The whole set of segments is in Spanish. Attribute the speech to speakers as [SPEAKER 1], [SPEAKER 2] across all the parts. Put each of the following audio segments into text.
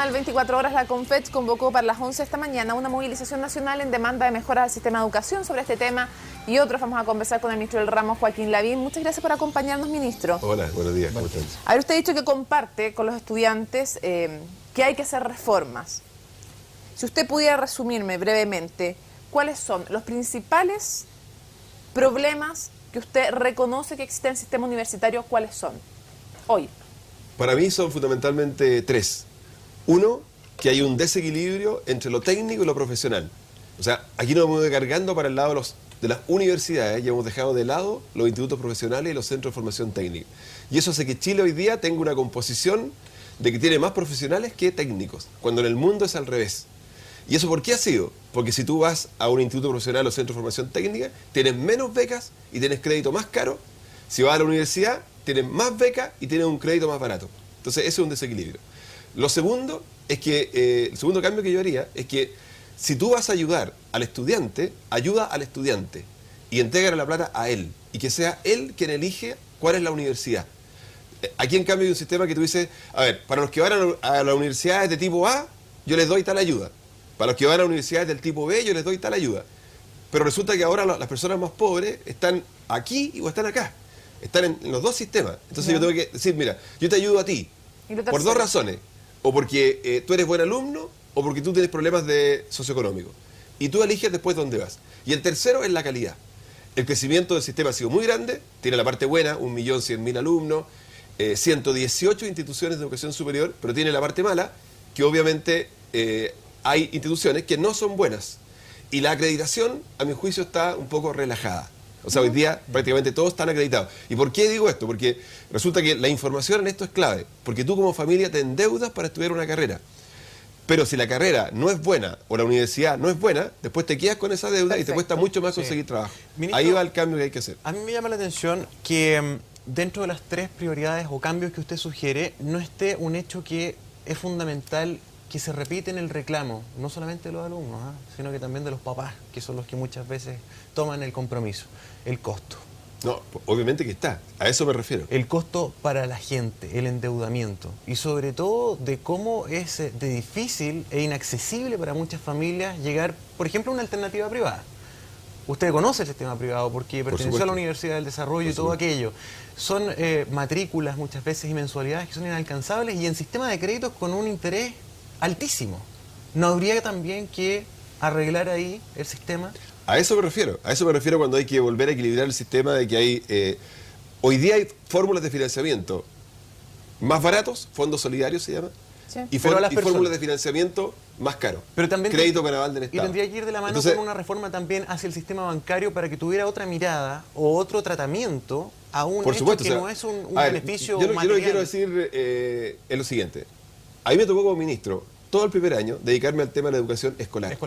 [SPEAKER 1] nacional 24 horas, la CONFETS convocó para las 11 de esta mañana una movilización nacional en demanda de mejoras al sistema de educación. Sobre este tema y otros vamos a conversar con el ministro del ramo, Joaquín Lavín. Muchas gracias por acompañarnos, ministro.
[SPEAKER 2] Hola, buenos días, ¿cómo están?
[SPEAKER 1] A ver, usted ha dicho que comparte con los estudiantes que hay que hacer reformas. Si usted pudiera resumirme brevemente, ¿cuáles son los principales problemas que usted reconoce que existen en el sistema universitario? ¿Cuáles son hoy?
[SPEAKER 2] Para mí son fundamentalmente tres. Uno, que hay un desequilibrio entre lo técnico y lo profesional. O sea, aquí nos hemos ido cargando para el lado de las universidades y hemos dejado de lado los institutos profesionales y los centros de formación técnica. Y eso hace que Chile hoy día tenga una composición de que tiene más profesionales que técnicos, cuando en el mundo es al revés. ¿Y eso por qué ha sido? Porque si tú vas a un instituto profesional o centro de formación técnica, tienes menos becas y tienes crédito más caro. Si vas a la universidad, tienes más becas y tienes un crédito más barato. Entonces, ese es un desequilibrio. Lo segundo es que, el segundo cambio que yo haría es que si tú vas a ayudar al estudiante, ayuda al estudiante y entrega la plata a él y que sea él quien elige cuál es la universidad. Aquí en cambio hay un sistema que tú dices, a ver, para los que van a las universidades de tipo A, yo les doy tal ayuda. Para los que van a universidades del tipo B, yo les doy tal ayuda. Pero resulta que ahora las personas más pobres están aquí o están acá. Están en los dos sistemas. Entonces yo tengo que decir, mira, yo te ayudo a ti por dos razones. O porque tú eres buen alumno o porque tú tienes problemas de socioeconómicos. Y tú eliges después dónde vas. Y el tercero es la calidad. El crecimiento del sistema ha sido muy grande. Tiene la parte buena, 1.100.000 alumnos, 118 instituciones de educación superior, pero tiene la parte mala, que obviamente hay instituciones que no son buenas. Y la acreditación, a mi juicio, está un poco relajada. O sea, hoy día prácticamente todos están acreditados. ¿Y por qué digo esto? Porque resulta que la información en esto es clave. Porque tú como familia te endeudas para estudiar una carrera. Pero si la carrera no es buena o la universidad no es buena, después te quedas con esa deuda. Perfecto. Y te cuesta mucho más conseguir trabajo. Ministro, ahí va el cambio que hay que hacer.
[SPEAKER 3] A mí me llama la atención que dentro de las tres prioridades o cambios que usted sugiere, no esté un hecho que es fundamental que se repite en el reclamo, no solamente de los alumnos, sino que también de los papás, que son los que muchas veces toman el compromiso, el costo.
[SPEAKER 2] No, obviamente que está, a eso me refiero.
[SPEAKER 3] El costo para la gente, el endeudamiento, y sobre todo de cómo es de difícil e inaccesible para muchas familias llegar, por ejemplo, a una alternativa privada. Usted conoce el sistema privado porque perteneció a la Universidad del Desarrollo y todo aquello. Son matrículas muchas veces y mensualidades que son inalcanzables y en sistema de créditos con un interés altísimo. ¿No habría también que arreglar ahí el sistema?
[SPEAKER 2] A eso me refiero cuando hay que volver a equilibrar el sistema de que hay... hoy día hay fórmulas de financiamiento más baratos, fondos solidarios se llama, sí. y fórmulas de financiamiento más caros.
[SPEAKER 3] Pero también
[SPEAKER 2] crédito con aval del Estado.
[SPEAKER 3] Y tendría que ir de la mano con una reforma también hacia el sistema bancario para que tuviera otra mirada o otro tratamiento a un
[SPEAKER 2] por
[SPEAKER 3] hecho
[SPEAKER 2] supuesto,
[SPEAKER 3] que
[SPEAKER 2] o sea,
[SPEAKER 3] no es un
[SPEAKER 2] ver,
[SPEAKER 3] beneficio
[SPEAKER 2] yo
[SPEAKER 3] material.
[SPEAKER 2] Lo que quiero decir es lo siguiente. A mí me tocó como ministro todo el primer año dedicarme al tema de la educación escolar.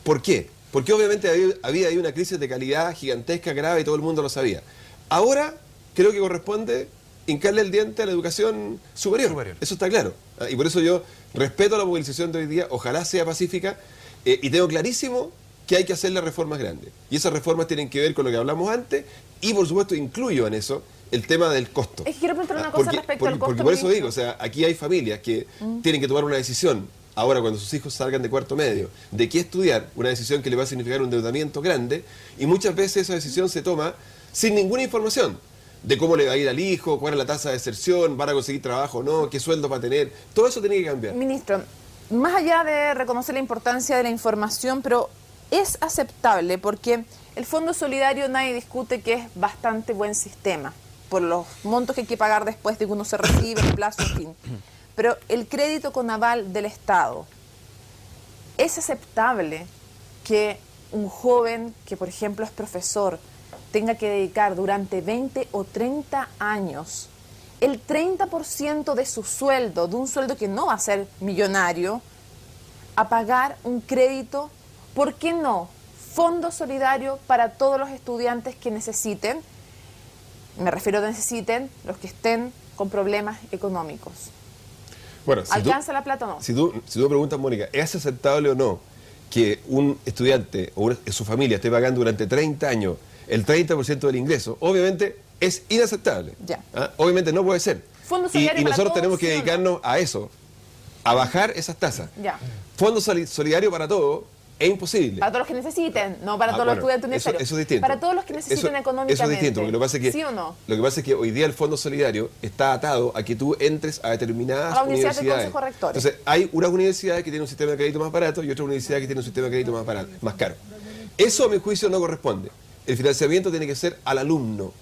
[SPEAKER 2] ¿Por qué? Porque obviamente había ahí una crisis de calidad gigantesca, grave, y todo el mundo lo sabía. Ahora creo que corresponde hincarle el diente a la educación superior. Eso está claro. Y por eso yo respeto la movilización de hoy día, ojalá sea pacífica, y tengo clarísimo que hay que hacer las reformas grandes. Y esas reformas tienen que ver con lo que hablamos antes, y por supuesto incluyo en eso el tema del costo.
[SPEAKER 1] Es que quiero preguntar una cosa respecto al costo.
[SPEAKER 2] Porque por eso digo, o sea, aquí hay familias que tienen que tomar una decisión, ahora cuando sus hijos salgan de cuarto medio, de qué estudiar, una decisión que le va a significar un endeudamiento grande, y muchas veces esa decisión se toma sin ninguna información de cómo le va a ir al hijo, cuál es la tasa de deserción, van a conseguir trabajo o no, qué sueldo va a tener, todo eso tiene que cambiar.
[SPEAKER 1] Ministro, más allá de reconocer la importancia de la información, pero es aceptable porque el Fondo Solidario nadie discute que es bastante buen sistema, por los montos que hay que pagar después de que uno se recibe, el plazo, en fin. Pero el crédito con aval del Estado, ¿es aceptable que un joven que, por ejemplo, es profesor, tenga que dedicar durante 20 o 30 años el 30% de su sueldo, de un sueldo que no va a ser millonario, a pagar un crédito? ¿Por qué no? Fondo solidario para todos los estudiantes que necesiten, me refiero a que necesiten los que estén con problemas económicos.
[SPEAKER 2] Bueno,
[SPEAKER 1] ¿alcanza la plata o no?
[SPEAKER 2] Si tú preguntas, Mónica, ¿es aceptable o no que un estudiante o su familia esté pagando durante 30 años el 30% del ingreso? Obviamente es inaceptable.
[SPEAKER 1] Ya.
[SPEAKER 2] Obviamente no puede ser.
[SPEAKER 1] Fondo solidario
[SPEAKER 2] y nosotros
[SPEAKER 1] para todos,
[SPEAKER 2] tenemos que dedicarnos a eso. a bajar esas tasas.
[SPEAKER 1] Ya.
[SPEAKER 2] Fondo solidario para todo es imposible.
[SPEAKER 1] Para todos los que necesiten, no para todos
[SPEAKER 2] Bueno,
[SPEAKER 1] los estudiantes universitarios.
[SPEAKER 2] eso es distinto.
[SPEAKER 1] Para todos los que necesiten económicamente.
[SPEAKER 2] Eso es distinto, porque lo que pasa es que,
[SPEAKER 1] ¿Sí o no?
[SPEAKER 2] lo que pasa es que hoy día el Fondo Solidario está atado a que tú entres a determinadas
[SPEAKER 1] A la universidad del
[SPEAKER 2] universidades.
[SPEAKER 1] Consejo Rector.
[SPEAKER 2] Entonces, hay unas universidades que tienen un sistema de crédito más barato y otras universidades que tienen un sistema de crédito más caro. Eso, a mi juicio, no corresponde. El financiamiento tiene que ser al alumno.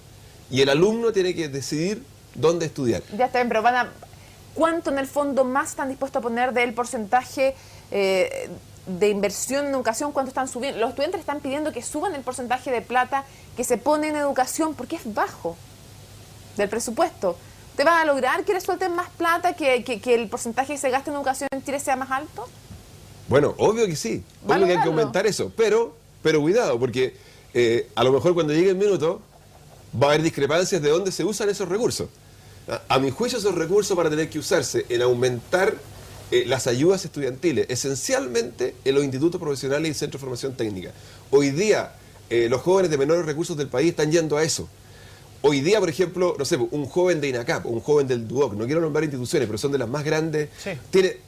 [SPEAKER 2] Y el alumno tiene que decidir dónde estudiar.
[SPEAKER 1] Ya está bien, pero ¿cuánto en el fondo más están dispuestos a poner del porcentaje de inversión en educación? ¿Cuánto están subiendo? Los estudiantes están pidiendo que suban el porcentaje de plata que se pone en educación porque es bajo del presupuesto. ¿Te van a lograr que les suelten más plata, que el porcentaje que se gasta en educación en Chile sea más alto?
[SPEAKER 2] Bueno, obvio que sí.
[SPEAKER 1] ¿Va a
[SPEAKER 2] Obvio que hay que
[SPEAKER 1] lograrlo?
[SPEAKER 2] aumentar eso. Pero cuidado, porque a lo mejor cuando llegue el minuto va a haber discrepancias de dónde se usan esos recursos. A mi juicio, esos recursos van a tener que usarse en aumentar las ayudas estudiantiles, esencialmente en los institutos profesionales y centros de formación técnica. Hoy día, los jóvenes de menores recursos del país están yendo a eso. Hoy día, por ejemplo, no sé, un joven de INACAP, un joven del DUOC, no quiero nombrar instituciones, pero son de las más grandes,
[SPEAKER 3] Sí.
[SPEAKER 2] tiene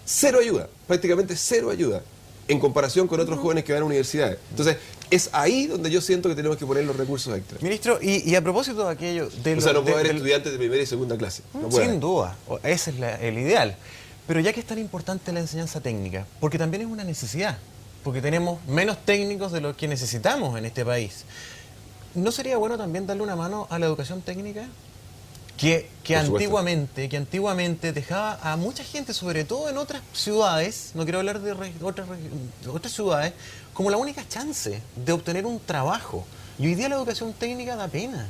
[SPEAKER 2] cero ayuda, prácticamente cero ayuda, en comparación con otros jóvenes que van a universidades. Entonces, es ahí donde yo siento que tenemos que poner los recursos extras.
[SPEAKER 3] Ministro, y a propósito de aquello...
[SPEAKER 2] O sea, no puede haber estudiantes de primera y segunda clase. No puede
[SPEAKER 3] Sin
[SPEAKER 2] haber.
[SPEAKER 3] duda, ese es el ideal. Pero ya que es tan importante la enseñanza técnica, porque también es una necesidad, porque tenemos menos técnicos de lo que necesitamos en este país, ¿no sería bueno también darle una mano a la educación técnica? Que
[SPEAKER 2] Por supuesto.
[SPEAKER 3] antiguamente dejaba a mucha gente, sobre todo en otras ciudades, no quiero hablar de otras ciudades, como la única chance de obtener un trabajo. Y hoy día la educación técnica da pena.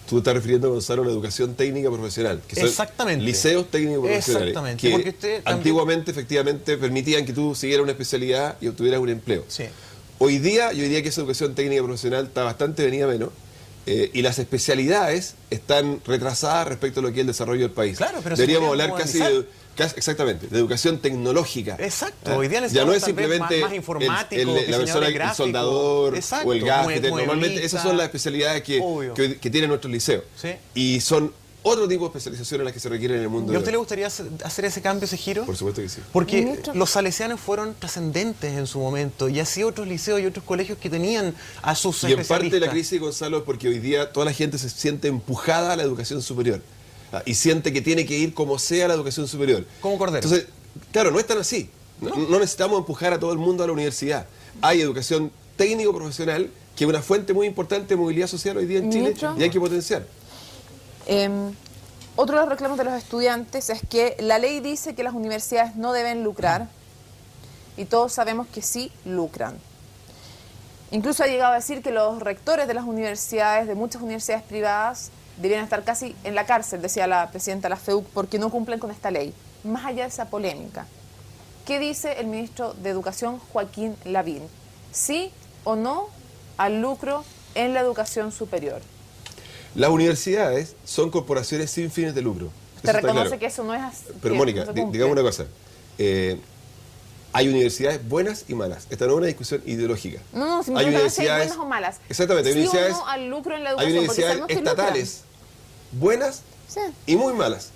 [SPEAKER 2] Tú estás refiriendo, Gonzalo, a la educación técnica profesional. Que son
[SPEAKER 3] Exactamente.
[SPEAKER 2] liceos técnicos profesionales.
[SPEAKER 3] Exactamente,
[SPEAKER 2] Que
[SPEAKER 3] porque usted también-
[SPEAKER 2] antiguamente, efectivamente, permitían que tú siguieras una especialidad y obtuvieras un empleo.
[SPEAKER 3] Sí.
[SPEAKER 2] Hoy día, yo diría que esa educación técnica profesional está bastante venida menos. Y las especialidades están retrasadas respecto a lo que es el desarrollo del país.
[SPEAKER 3] Claro, pero se
[SPEAKER 2] deberíamos
[SPEAKER 3] podrían
[SPEAKER 2] hablar
[SPEAKER 3] modernizar.
[SPEAKER 2] exactamente, de educación tecnológica.
[SPEAKER 3] Exacto,
[SPEAKER 2] ¿Ah?
[SPEAKER 3] hoy día
[SPEAKER 2] ya no es
[SPEAKER 3] necesitamos tal vez
[SPEAKER 2] simplemente
[SPEAKER 3] más informáticos,
[SPEAKER 2] la persona,
[SPEAKER 3] diseñadores
[SPEAKER 2] el
[SPEAKER 3] gráficos.
[SPEAKER 2] soldador
[SPEAKER 3] Exacto,
[SPEAKER 2] o el gaffiter. Normalmente
[SPEAKER 3] mueblista.
[SPEAKER 2] esas son las especialidades
[SPEAKER 3] Obvio.
[SPEAKER 2] que tienen nuestros liceos.
[SPEAKER 3] Sí.
[SPEAKER 2] Y son otro tipo de especializaciones las que se requieren en el mundo
[SPEAKER 3] ¿Y a
[SPEAKER 2] de
[SPEAKER 3] usted
[SPEAKER 2] hoy.
[SPEAKER 3] le gustaría hacer ese cambio, ese giro?
[SPEAKER 2] Por supuesto que sí.
[SPEAKER 3] Porque
[SPEAKER 1] Ministro.
[SPEAKER 3] los salesianos fueron trascendentes en su momento y así otros liceos y otros colegios que tenían a sus
[SPEAKER 2] Y en parte
[SPEAKER 3] especialistas.
[SPEAKER 2] la crisis, Gonzalo, es porque hoy día toda la gente se siente empujada a la educación superior. Y siente que tiene que ir como sea a la educación superior.
[SPEAKER 3] Como Cordero.
[SPEAKER 2] Entonces, claro, no es tan así. No necesitamos empujar a todo el mundo a la universidad. Hay educación técnico-profesional, que es una fuente muy importante de movilidad social hoy día en Chile,
[SPEAKER 1] Ministro.
[SPEAKER 2] y hay que potenciar.
[SPEAKER 1] Otro de los reclamos de los estudiantes es que la ley dice que las universidades no deben lucrar y todos sabemos que sí lucran. Incluso ha llegado a decir que los rectores de las universidades, de muchas universidades privadas, deberían estar casi en la cárcel, decía la presidenta de la FEUC, porque no cumplen con esta ley. Más allá de esa polémica, ¿qué dice el ministro de Educación, Joaquín Lavín? ¿Sí o no al lucro en la educación superior?
[SPEAKER 2] Las universidades son corporaciones sin fines de lucro. Eso
[SPEAKER 1] ¿Usted
[SPEAKER 2] está
[SPEAKER 1] reconoce
[SPEAKER 2] claro.
[SPEAKER 1] que eso no es así?
[SPEAKER 2] Pero
[SPEAKER 1] que
[SPEAKER 2] Mónica,
[SPEAKER 1] no se cumple?
[SPEAKER 2] digamos una cosa. Hay universidades buenas y malas. Esta no es una discusión ideológica.
[SPEAKER 1] No, si me
[SPEAKER 2] Hay
[SPEAKER 1] preguntan si hay
[SPEAKER 2] universidades-
[SPEAKER 1] buenas o malas.
[SPEAKER 2] Exactamente, hay
[SPEAKER 1] ¿Sí o
[SPEAKER 2] universidades,
[SPEAKER 1] no al lucro en la
[SPEAKER 2] hay
[SPEAKER 1] educación? Porque
[SPEAKER 2] universidades
[SPEAKER 1] sabemos que lucran.
[SPEAKER 2] estatales buenas
[SPEAKER 1] Sí.
[SPEAKER 2] y muy malas.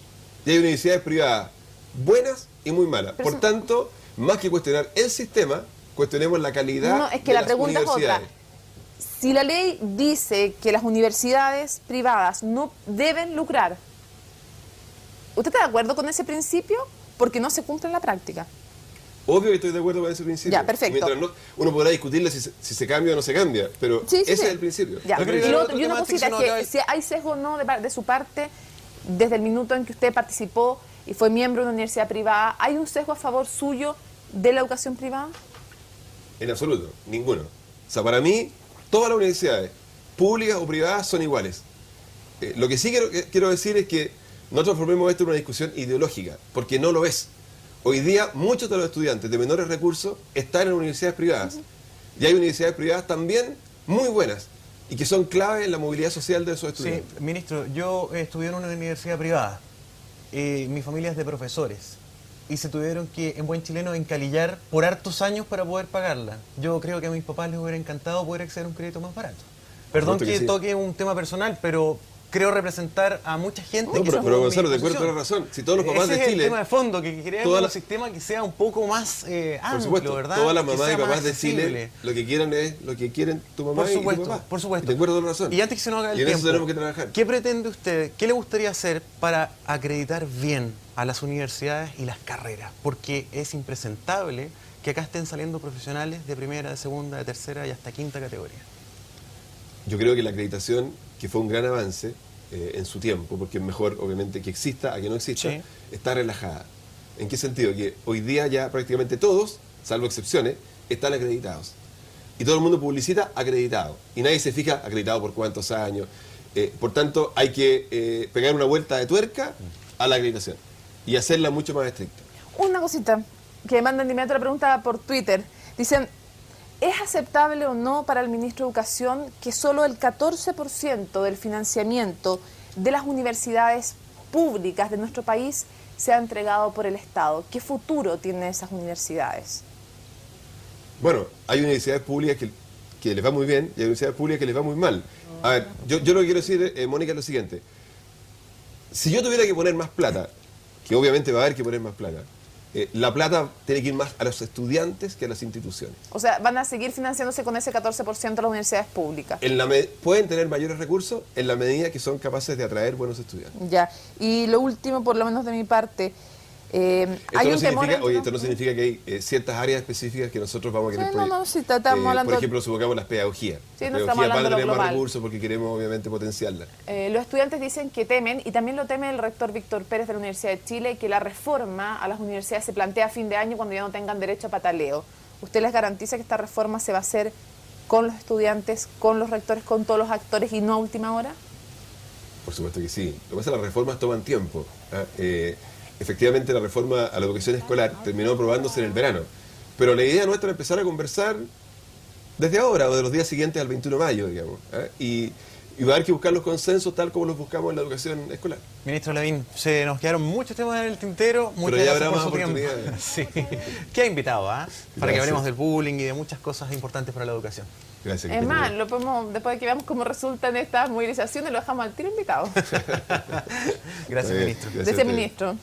[SPEAKER 2] Y hay universidades privadas buenas y muy malas.
[SPEAKER 1] Pero
[SPEAKER 2] Por tanto, más que cuestionar el sistema, cuestionemos la calidad
[SPEAKER 1] No, es que
[SPEAKER 2] de
[SPEAKER 1] la
[SPEAKER 2] las
[SPEAKER 1] pregunta es otra.
[SPEAKER 2] universidades.
[SPEAKER 1] Si la ley dice que las universidades privadas no deben lucrar, ¿usted está de acuerdo con ese principio? Porque no se cumple en la práctica.
[SPEAKER 2] Obvio que estoy de acuerdo con ese principio.
[SPEAKER 1] Ya, perfecto.
[SPEAKER 2] Mientras uno podrá discutirle si se cambia o no se cambia, pero
[SPEAKER 1] Sí, sí,
[SPEAKER 2] ese
[SPEAKER 1] sí.
[SPEAKER 2] es el principio.
[SPEAKER 1] Ya.
[SPEAKER 3] Yo creo
[SPEAKER 1] Y,
[SPEAKER 3] que
[SPEAKER 1] lo
[SPEAKER 3] otro
[SPEAKER 1] otro- y una
[SPEAKER 3] tema antes que
[SPEAKER 1] cosita
[SPEAKER 3] se nos
[SPEAKER 1] es que
[SPEAKER 3] acabe.
[SPEAKER 1] si hay sesgo o no de su parte, desde el minuto en que usted participó y fue miembro de una universidad privada, ¿hay un sesgo a favor suyo de la educación privada?
[SPEAKER 2] En absoluto, ninguno. O sea, para mí, todas las universidades, públicas o privadas, son iguales. Lo que sí quiero decir es que no transformemos esto en una discusión ideológica, porque no lo es. Hoy día, muchos de los estudiantes de menores recursos están en universidades privadas. Y hay universidades privadas también muy buenas y que son clave en la movilidad social de esos
[SPEAKER 3] Sí,
[SPEAKER 2] estudiantes.
[SPEAKER 3] ministro, yo estudié en una universidad privada. Mi familia es de profesores y se tuvieron que, en buen chileno, encalillar por hartos años para poder pagarla. Yo creo que a mis papás les hubiera encantado poder acceder a un crédito más barato. Perdón
[SPEAKER 2] Supuesto
[SPEAKER 3] que
[SPEAKER 2] que sí.
[SPEAKER 3] toque un tema personal, pero creo representar a mucha gente.
[SPEAKER 2] No,
[SPEAKER 3] que
[SPEAKER 2] pero,
[SPEAKER 3] está
[SPEAKER 2] pero
[SPEAKER 3] en mi
[SPEAKER 2] Gonzalo, te encuentro
[SPEAKER 3] posición.
[SPEAKER 2] la razón. Si todos los papás
[SPEAKER 3] Ese
[SPEAKER 2] de
[SPEAKER 3] es
[SPEAKER 2] Chile...
[SPEAKER 3] el tema de fondo, que queremos
[SPEAKER 2] toda
[SPEAKER 3] un
[SPEAKER 2] la-
[SPEAKER 3] sistema que sea un poco más
[SPEAKER 2] Por
[SPEAKER 3] amplio,
[SPEAKER 2] supuesto,
[SPEAKER 3] ¿verdad?
[SPEAKER 2] todas las
[SPEAKER 3] Que
[SPEAKER 2] mamás
[SPEAKER 3] sea
[SPEAKER 2] y papás
[SPEAKER 3] más
[SPEAKER 2] de Chile
[SPEAKER 3] accesible.
[SPEAKER 2] lo que quieran es lo que quieren tu mamá
[SPEAKER 3] Por
[SPEAKER 2] y tu
[SPEAKER 3] supuesto,
[SPEAKER 2] papá.
[SPEAKER 3] por supuesto.
[SPEAKER 2] Y te encuentro la razón.
[SPEAKER 3] Y antes que se nos haga el
[SPEAKER 2] Y en eso
[SPEAKER 3] tiempo,
[SPEAKER 2] tenemos que trabajar.
[SPEAKER 3] ¿qué pretende usted, qué le gustaría hacer para acreditar bien a las universidades y las carreras? Porque es impresentable que acá estén saliendo profesionales de primera, de segunda, de tercera y hasta quinta categoría.
[SPEAKER 2] Yo creo que la acreditación, que fue un gran avance en su tiempo, porque es mejor obviamente que exista a que no exista,
[SPEAKER 3] Sí.
[SPEAKER 2] está relajada. ¿En qué sentido? Que hoy día ya prácticamente todos, salvo excepciones, están acreditados. Y todo el mundo publicita acreditado. Y nadie se fija acreditado por cuántos años. Por tanto, hay que pegar una vuelta de tuerca a la acreditación y hacerla mucho más estricta.
[SPEAKER 1] Una cosita, que mandan de inmediato la pregunta por Twitter. Dicen, ¿es aceptable o no para el ministro de Educación que solo el 14% del financiamiento de las universidades públicas de nuestro país sea entregado por el Estado? ¿Qué futuro tienen esas universidades?
[SPEAKER 2] Bueno, hay universidades públicas que les va muy bien y hay universidades públicas que les va muy mal. A ver, yo lo que quiero decir, Mónica, es lo siguiente. Si yo tuviera que poner más plata, que obviamente va a haber que poner más plata, la plata tiene que ir más a los estudiantes que a las instituciones.
[SPEAKER 1] O sea, ¿van a seguir financiándose con ese 14% de las universidades públicas?
[SPEAKER 2] Pueden tener mayores recursos en la medida que son capaces de atraer buenos estudiantes.
[SPEAKER 1] Ya. Y lo último, por lo menos de mi parte, hay un temor...
[SPEAKER 2] Esto no significa que hay ciertas áreas específicas que nosotros vamos a querer
[SPEAKER 1] Sí, no, sí, estamos hablando...
[SPEAKER 2] por ejemplo, supongamos las pedagogías.
[SPEAKER 1] Sí,
[SPEAKER 2] Las
[SPEAKER 1] no estamos
[SPEAKER 2] pedagogías van
[SPEAKER 1] hablando
[SPEAKER 2] a
[SPEAKER 1] de lo
[SPEAKER 2] tener más
[SPEAKER 1] global.
[SPEAKER 2] recursos porque queremos obviamente potenciarlas.
[SPEAKER 1] Los estudiantes dicen que temen, y también lo teme el rector Víctor Pérez de la Universidad de Chile, que la reforma a las universidades se plantea a fin de año cuando ya no tengan derecho a pataleo. ¿Usted les garantiza que esta reforma se va a hacer con los estudiantes, con los rectores, con todos los actores y no a última hora?
[SPEAKER 2] Por supuesto que sí. Lo que pasa es que las reformas toman tiempo. ¿Ah? Efectivamente, la reforma a la educación escolar terminó aprobándose en el verano. Pero la idea nuestra es empezar a conversar desde ahora o de los días siguientes al 21 de mayo, digamos. ¿Ah? Y va a haber que buscar los consensos tal como los buscamos en la educación escolar.
[SPEAKER 3] Ministro Lavín, se nos quedaron muchos temas en el tintero. Muchas
[SPEAKER 2] ya
[SPEAKER 3] gracias
[SPEAKER 2] habrá
[SPEAKER 3] por
[SPEAKER 2] más
[SPEAKER 3] su tiempo.
[SPEAKER 2] oportunidades.
[SPEAKER 3] Sí. ¿Qué ha invitado, para que
[SPEAKER 2] Gracias.
[SPEAKER 3] hablemos del bullying y de muchas cosas importantes para la educación?
[SPEAKER 2] Gracias. que
[SPEAKER 1] Es
[SPEAKER 2] estés
[SPEAKER 1] más,
[SPEAKER 2] bien.
[SPEAKER 1] lo podemos, después de que veamos cómo resultan estas movilizaciones, lo dejamos al tiro invitado.
[SPEAKER 3] Gracias,
[SPEAKER 2] Está bien.
[SPEAKER 3] ministro.
[SPEAKER 2] Gracias a
[SPEAKER 1] Desde
[SPEAKER 2] ustedes.
[SPEAKER 1] ministro.